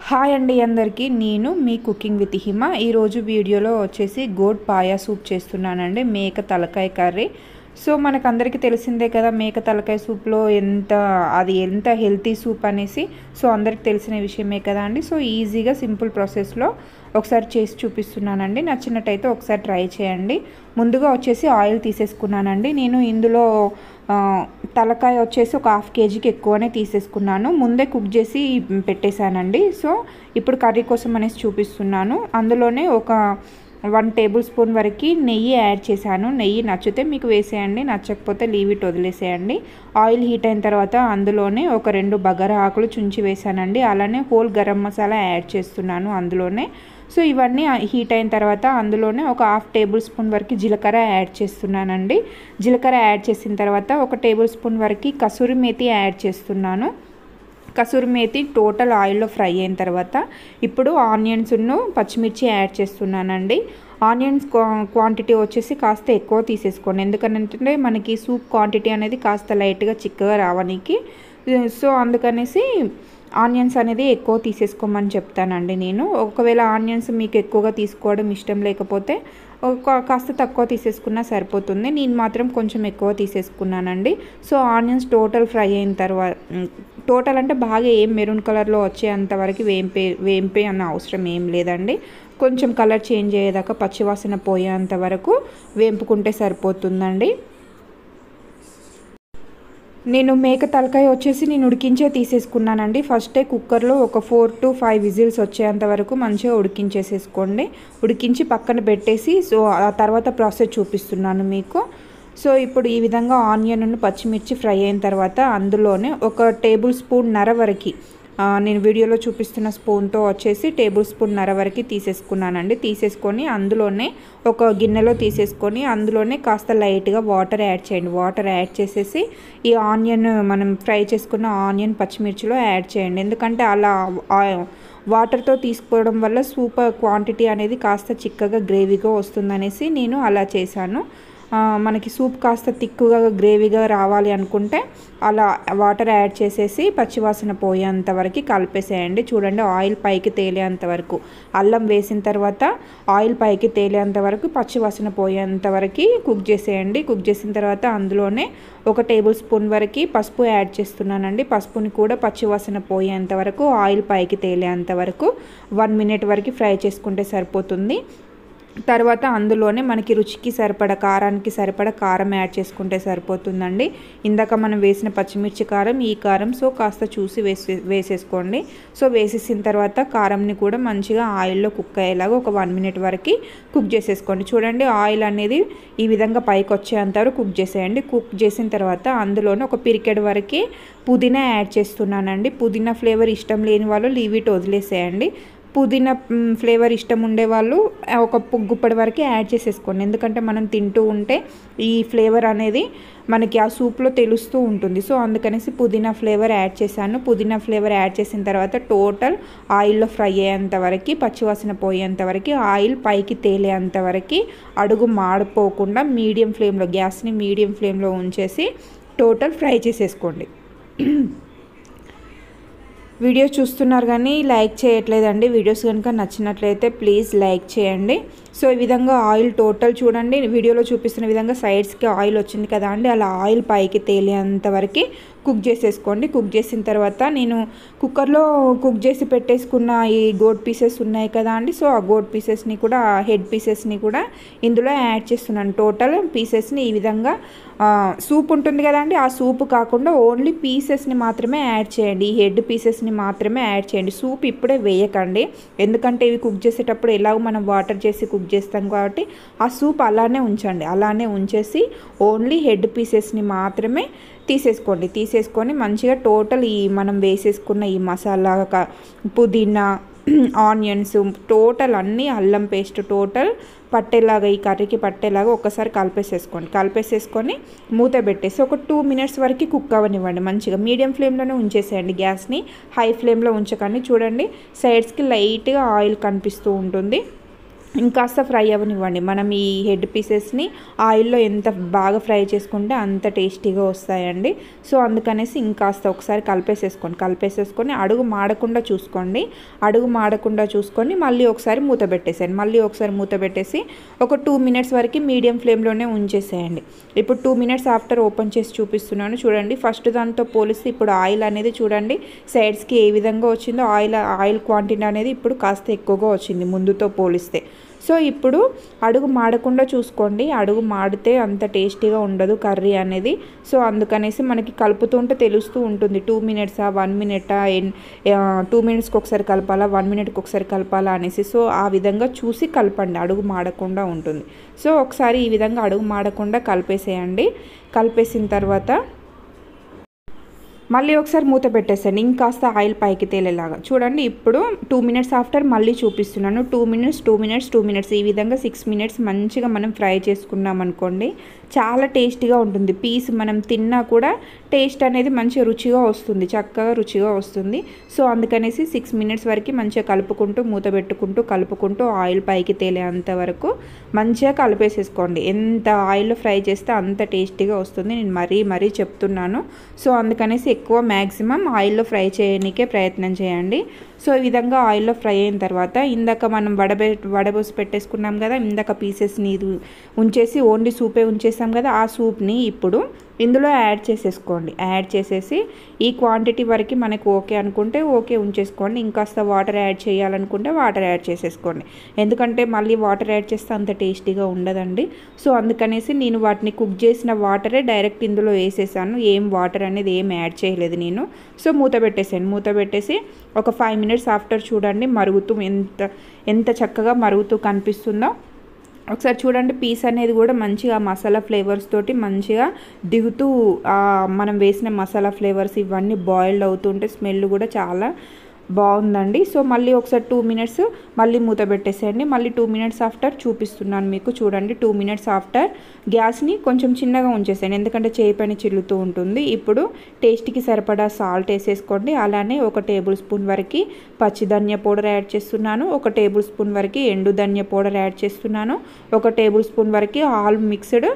Hi అండి అందరికీ నేను మీ కుకింగ్ విత్ హిమ ఈరోజు వీడియోలో వచ్చేసి గోట్ పాయా సూప్ చేస్తున్నానండి మేక తలకాయ కర్రీ సో మనకందరికీ తెలిసిందే కదా మేక తలకాయ సూప్లో ఎంత హెల్తీ సూప్ అనేసి సో అందరికి తెలిసిన విషయమే కదా అండి సో ఈజీగా సింపుల్ ప్రాసెస్లో ఒకసారి చేసి చూపిస్తున్నానండి నచ్చినట్టయితే ఒకసారి ట్రై చేయండి ముందుగా వచ్చేసి ఆయిల్ తీసేసుకున్నానండి నేను ఇందులో తలకాయ వచ్చేసి ఒక హాఫ్ కేజీకి ఎక్కువనే తీసేసుకున్నాను ముందే కుక్ చేసి పెట్టేశానండి సో ఇప్పుడు కర్రీ కోసం అనేసి చూపిస్తున్నాను అందులోనే ఒక 1 టేబుల్ స్పూన్ వరకు నెయ్యి యాడ్ చేశాను నెయ్యి నచ్చితే మీకు వేసేయండి నచ్చకపోతే లీవ్ ఇట్ వదిలేసేయండి ఆయిల్ హీట్ అయిన తర్వాత అందులోనే ఒక 2 బగారా ఆకులు చుంచి వేసానండి అలానే హోల్ గరం మసాలా యాడ్ చేస్తున్నాను అందులోనే సో ఇవన్నీ హీట్ అయిన తర్వాత అందులోనే ఒక హాఫ్ టేబుల్ స్పూన్ వరకు జీలకర్ర యాడ్ చేస్తున్నానండి జీలకర్ర యాడ్ చేసిన తర్వాత ఒక టేబుల్ స్పూన్ వరకు కసూరి మేతి యాడ్ చేస్తున్నాను కసూరి మేతి టోటల్ ఆయిల్లో ఫ్రై అయిన తర్వాత ఇప్పుడు ఆనియన్స్ను పచ్చిమిర్చి యాడ్ చేస్తున్నానండి ఆనియన్స్ క్వాంటిటీ వచ్చేసి కాస్త ఎక్కువ తీసేసుకోండి ఎందుకంటే మనకి సూప్ క్వాంటిటీ అనేది కాస్త లైట్గా చిక్కగా రావడానికి సో అందుకనేసి ఆనియన్స్ అనేది ఎక్కువ తీసేసుకోమని చెప్తానండి నేను ఒకవేళ ఆనియన్స్ మీకు ఎక్కువగా తీసుకోవడం ఇష్టం లేకపోతే కాస్త తక్కువ తీసేసుకున్నా సరిపోతుంది నేను మాత్రం కొంచెం ఎక్కువ తీసేసుకున్నానండి సో ఆనియన్స్ టోటల్ ఫ్రై అయిన తర్వాత టోటల్ అంటే బాగా ఏం మెరూన్ కలర్లో వచ్చేంతవరకు వేంపే అన్న అవసరం ఏం లేదండి కొంచెం కలర్ చేంజ్ అయ్యేదాకా పచ్చివాసన పోయేంత వరకు వేంపుకుంటే సరిపోతుందండి నేను మేక తలకాయ వచ్చేసి నేను ఉడికించే తీసేసుకున్నానండి ఫస్టే కుక్కర్లో ఒక 4 to 5 విజిల్స్ వచ్చేంత వరకు మంచిగా ఉడికించేసేసుకోండి ఉడికించి పక్కన పెట్టేసి సో ఆ తర్వాత ప్రాసెస్ చూపిస్తున్నాను మీకు సో ఇప్పుడు ఈ విధంగా ఆనియన్ పచ్చిమిర్చి ఫ్రై అయిన తర్వాత అందులోనే ఒక టేబుల్ స్పూన్ నర వరకు నేను వీడియోలో చూపిస్తున్న స్పూన్తో వచ్చేసి టేబుల్ స్పూన్ నర వరకు తీసేసుకున్నానండి తీసేసుకొని అందులోనే ఒక గిన్నెలో తీసేసుకొని అందులోనే కాస్త లైట్గా వాటర్ యాడ్ చేయండి వాటర్ యాడ్ చేసేసి ఈ ఆనియన్ మనం ఫ్రై చేసుకున్న ఆనియన్ పచ్చిమిర్చిలో యాడ్ చేయండి ఎందుకంటే అలా వాటర్తో తీసుకోవడం వల్ల సూప్ క్వాంటిటీ అనేది కాస్త చిక్కగా గ్రేవీగా వస్తుందనేసి నేను అలా చేశాను మనకి సూప్ కాస్త తిక్కుగా గ్రేవీగా రావాలి అనుకుంటే అలా వాటర్ యాడ్ చేసేసి పచ్చివాసన పోయేంత వరకు కలిపేసేయండి చూడండి ఆయిల్ పైకి తేలేంత వరకు అల్లం వేసిన తర్వాత ఆయిల్ పైకి తేలేంత వరకు పచ్చివాసన పోయేంత వరకు కుక్ చేసేయండి కుక్ చేసిన తర్వాత అందులోనే ఒక టేబుల్ స్పూన్ వరకు పసుపు యాడ్ చేస్తున్నానండి పసుపుని కూడా పచ్చివాసన పోయేంత వరకు ఆయిల్ పైకి తేలేంత వరకు 1 మినిట్ వరకు ఫ్రై చేసుకుంటే సరిపోతుంది తర్వాత అందులోనే మనకి రుచికి సరిపడా కారానికి సరిపడా కారం యాడ్ చేసుకుంటే సరిపోతుందండి ఇందాక మనం వేసిన పచ్చిమిర్చి కారం ఈ కారం సో కాస్త చూసి వేసేసుకోండి సో వేసేసిన తర్వాత కారంని కూడా మంచిగా ఆయిల్లో కుక్ అయ్యేలాగా ఒక 1 మినిట్ వరకు కుక్ చేసేసుకోండి చూడండి ఆయిల్ అనేది ఈ విధంగా పైకి వచ్చేంత వరకు కుక్ చేసేయండి కుక్ చేసిన తర్వాత అందులోనే ఒక పిరికెడు వరకు పుదీనా యాడ్ చేస్తున్నానండి పుదీనా ఫ్లేవర్ ఇష్టం లేని వాళ్ళు లీవ్ ఇట్ వదిలేసేయండి పుదీనా ఫ్లేవర్ ఇష్టం ఉండే వాళ్ళు ఒక గుప్పటి వరకు యాడ్ చేసేసుకోండి ఎందుకంటే మనం తింటూ ఉంటే ఈ ఫ్లేవర్ అనేది మనకి ఆ సూప్లో తెలుస్తూ ఉంటుంది సో అందుకనేసి పుదీనా ఫ్లేవర్ యాడ్ చేశాను పుదీనా ఫ్లేవర్ యాడ్ చేసిన తర్వాత టోటల్ ఆయిల్లో ఫ్రై అయ్యేంత వరకు పచ్చివాసన పోయేంత వరకు ఆయిల్ పైకి తేలేంత వరకు అడుగు మాడిపోకుండా మీడియం ఫ్లేమ్లో గ్యాస్ని మీడియం ఫ్లేమ్లో ఉంచేసి టోటల్ ఫ్రై చేసేసుకోండి వీడియో చూస్తున్నారు కానీ లైక్ చేయట్లేదండి వీడియోస్ కనుక నచ్చినట్లయితే ప్లీజ్ లైక్ చేయండి సో ఈ విధంగా ఆయిల్ టోటల్ చూడండి వీడియోలో చూపిస్తున్న విధంగా సైడ్స్కి ఆయిల్ వచ్చింది కదా అండి అలా ఆయిల్ పైకి తేలేంత వరకు కుక్ చేసేసుకోండి కుక్ చేసిన తర్వాత నేను కుక్కర్లో కుక్ చేసి పెట్టేసుకున్న ఈ గోట్ పీసెస్ ఉన్నాయి కదా అండి సో ఆ గోట్ పీసెస్ని కూడా హెడ్ పీసెస్ని కూడా ఇందులో యాడ్ చేస్తున్నాను టోటల్ పీసెస్ని ఈ విధంగా సూప్ ఉంటుంది కదండి ఆ సూప్ కాకుండా ఓన్లీ పీసెస్ని మాత్రమే యాడ్ చేయండి ఈ హెడ్ పీసెస్ని మాత్రమే యాడ్ చేయండి సూప్ ఇప్పుడే వేయకండి ఎందుకంటే ఇవి కుక్ చేసేటప్పుడు ఎలాగో మనం వాటర్ చేసి కుక్ చేస్తాం కాబట్టి ఆ సూప్ అలానే ఉంచండి అలానే ఉంచేసి ఓన్లీ హెడ్ పీసెస్ని మాత్రమే తీసేసుకొని మంచిగా టోటల్ ఈ మనం వేసేసుకున్న ఈ మసాలా పుదీనా ఆనియన్స్ టోటల్ అన్నీ అల్లం పేస్ట్ టోటల్ పట్టేలాగా ఈ కర్రీకి పట్టేలాగా ఒకసారి కలిపేసేసుకొని మూత పెట్టేసి ఒక 2 మినిట్స్ వరకు కుక్ అవ్వనివ్వండి మంచిగా మీడియం ఫ్లేమ్లోనే ఉంచేసేయండి గ్యాస్ని హై ఫ్లేమ్లో ఉంచకండి చూడండి సైడ్స్కి లైట్గా ఆయిల్ కనిపిస్తూ ఉంటుంది ఇంకాస్త ఫ్రై అవ్వనివ్వండి. మనం ఈ హెడ్ పీసెస్ని ఆయిల్లో ఎంత బాగా ఫ్రై చేసుకుంటే అంత టేస్టీగా వస్తాయండి. సో అందుకనేసి ఇంకాస్త ఒకసారి కలిపేసేసుకొని అడుగు మాడకుండా చూసుకొని మళ్ళీ ఒకసారి మూత పెట్టేసి ఒక 2 మినిట్స్ వరకు మీడియం ఫ్లేమ్లోనే ఉంచేసేయండి. ఇప్పుడు 2 మినిట్స్ ఆఫ్టర్ ఓపెన్ చేసి చూపిస్తున్నాను చూడండి. ఫస్ట్ దాంతో పోలిస్తే ఇప్పుడు ఆయిల్ అనేది చూడండి సైడ్స్కి ఏ విధంగా వచ్చిందో, ఆయిల్ క్వాంటిటీ అనేది ఇప్పుడు కాస్త ఎక్కువగా వచ్చింది ముందుతో పోలిస్తే. సో ఇప్పుడు అడుగు మాడకుండా చూసుకోండి. అడుగు మాడితే అంత టేస్టీగా ఉండదు కర్రీ అనేది. సో అందుకనేసి మనకి కలుపుతుంటే తెలుస్తూ ఉంటుంది 2 మినిట్సా 1 మినిటా 2 మినిట్స్కి ఒకసారి కలపాలా 1 మినిట్కి ఒకసారి కలపాలా అనేసి. సో ఆ విధంగా చూసి కలపండి, అడుగు మాడకుండా ఉంటుంది. సో ఒకసారి ఈ విధంగా అడుగు మాడకుండా కలిపేసేయండి. కలిపేసిన తర్వాత మళ్ళీ ఒకసారి మూత పెట్టేసండి ఇంకాస్త ఆయిల్ పైకి తేలేలాగా. చూడండి ఇప్పుడు 2 మినిట్స్ ఆఫ్టర్ మళ్ళీ చూపిస్తున్నాను. 2 మినిట్స్ ఈ విధంగా 6 మినిట్స్ మంచిగా మనం ఫ్రై చేసుకున్నాం అనుకోండి చాలా టేస్టీగా ఉంటుంది. పీస్ మనం తిన్నా కూడా టేస్ట్ అనేది మంచిగా చక్కగా రుచిగా వస్తుంది. సో అందుకనేసి 6 మినిట్స్ వరకు మంచిగా కలుపుకుంటూ మూత కలుపుకుంటూ ఆయిల్ పైకి తేలేంత వరకు మంచిగా కలిపేసేసుకోండి. ఎంత ఆయిల్లో ఫ్రై చేస్తే అంత టేస్టీగా వస్తుంది. నేను మరీ చెప్తున్నాను. సో అందుకనేసి ఎక్కువ మ్యాక్సిమం ఆయిల్లో ఫ్రై చేయడానికే ప్రయత్నం చేయండి. సో ఈ విధంగా ఆయిల్లో ఫ్రై అయిన తర్వాత ఇందాక మనం వడబోసి పెట్టేసుకున్నాం కదా, ఇందాక పీసెస్ని ఉంచేసి ఓన్లీ సూపే ఉంచేసాం కదా, ఆ సూప్ని ఇప్పుడు ఇందులో యాడ్ చేసేసుకోండి. యాడ్ చేసేసి ఈ క్వాంటిటీ వరకు మనకు ఓకే అనుకుంటే ఓకే ఉంచేసుకోండి. ఇంకాస్త వాటర్ యాడ్ చేయాలనుకుంటే వాటర్ యాడ్ చేసేసుకోండి. ఎందుకంటే మళ్ళీ వాటర్ యాడ్ చేస్తే అంత టేస్టీగా ఉండదండి. సో అందుకనేసి నేను వాటిని కుక్ చేసిన వాటరే డైరెక్ట్ ఇందులో వేసేసాను. ఏం వాటర్ అనేది ఏం యాడ్ చేయలేదు నేను. సో మూత పెట్టేసి ఒక 5 మినిట్స్ ఆఫ్టర్ చూడండి మరుగుతూ ఎంత చక్కగా మరుగుతూ కనిపిస్తుందో ఒకసారి చూడండి. పీస్ అనేది కూడా మంచిగా మసాలా ఫ్లేవర్స్ తోటి మంచిగా దిగుతూ మనం వేసిన మసాలా ఫ్లేవర్స్ ఇవన్నీ బాయిల్డ్ అవుతుంటే స్మెల్ కూడా చాలా బాగుందండి. సో మళ్ళీ ఒకసారి 2 మినిట్స్ మళ్ళీ మూత పెట్టేసేయండి. మళ్ళీ 2 మినిట్స్ ఆఫ్టర్ చూపిస్తున్నాను మీకు. చూడండి 2 మినిట్స్ ఆఫ్టర్ గ్యాస్ని కొంచెం చిన్నగా ఉంచేసేయండి, ఎందుకంటే చేయి పైన చిల్లుతూ ఉంటుంది. ఇప్పుడు టేస్ట్కి సరిపడా సాల్ట్ వేసేసుకోండి. అలానే 1 టేబుల్ స్పూన్ వరకు పచ్చి ధనియా పౌడర్ యాడ్ చేస్తున్నాను, 1 టేబుల్ స్పూన్ వరకు ఎండు ధనియా పౌడర్ యాడ్ చేస్తున్నాను, 1 టేబుల్ స్పూన్ వరకు all mixed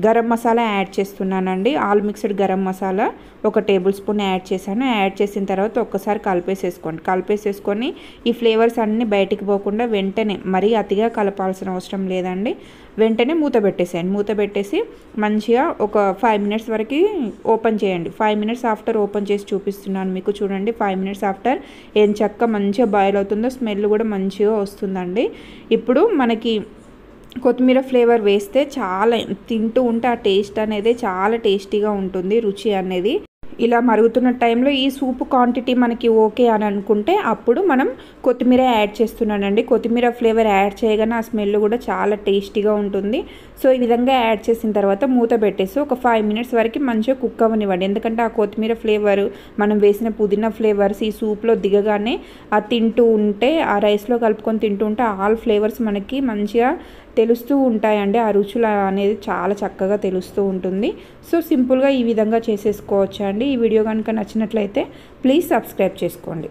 garam masala add చేస్తున్నానండి. All mixed garam masala 1 tablespoon add చేశాను. యాడ్ చేసిన తర్వాత ఒక్కసారి కలిపేసేసుకొని ఈ ఫ్లేవర్స్ అన్నీ బయటికి పోకుండా వెంటనే మరీ అతిగా కలపాల్సిన అవసరం లేదండి. వెంటనే మూత పెట్టేసి మంచిగా ఒక 5 మినిట్స్ వరకు ఓపెన్ చేయండి. 5 మినిట్స్ ఆఫ్టర్ ఓపెన్ చేసి చూపిస్తున్నాను మీకు. చూడండి 5 మినిట్స్ ఆఫ్టర్ ఏం చక్క మంచిగా బాయిల్ అవుతుందో స్మెల్ కూడా మంచిగా వస్తుందండి. ఇప్పుడు మనకి కొత్తిమీర ఫ్లేవర్ వేస్తే చాలా తింటూ ఉంటే ఆ టేస్ట్ అనేది చాలా టేస్టీగా ఉంటుంది, రుచి అనేది. ఇలా మరుగుతున్న టైంలో ఈ సూప్ క్వాంటిటీ మనకి ఓకే అని అనుకుంటే అప్పుడు మనం కొత్తిమీర యాడ్ చేస్తున్నానండి. కొత్తిమీర ఫ్లేవర్ యాడ్ చేయగానే ఆ స్మెల్ కూడా చాలా టేస్టీగా ఉంటుంది. సో ఈ విధంగా యాడ్ చేసిన తర్వాత మూత పెట్టేసి ఒక 5 మినిట్స్ వరకు మంచిగా కుక్ అవ్వనివ్వండి. ఎందుకంటే ఆ కొత్తిమీర ఫ్లేవర్ మనం వేసిన పుదీనా ఫ్లేవర్స్ ఈ సూప్లో దిగగానే తింటూ ఉంటే ఆ రైస్లో కలుపుకొని తింటూ ఉంటే ఆల్ ఫ్లేవర్స్ మనకి మంచిగా తెలుస్తూ ఉంటాయండి. ఆ రుచులు అనేది చాలా చక్కగా తెలుస్తూ ఉంటుంది. సో సింపుల్గా ఈ విధంగా చేసేసుకోవచ్చు అండి. ఈ వీడియో కనుక నచ్చినట్లయితే ప్లీజ్ సబ్స్క్రైబ్ చేసుకోండి.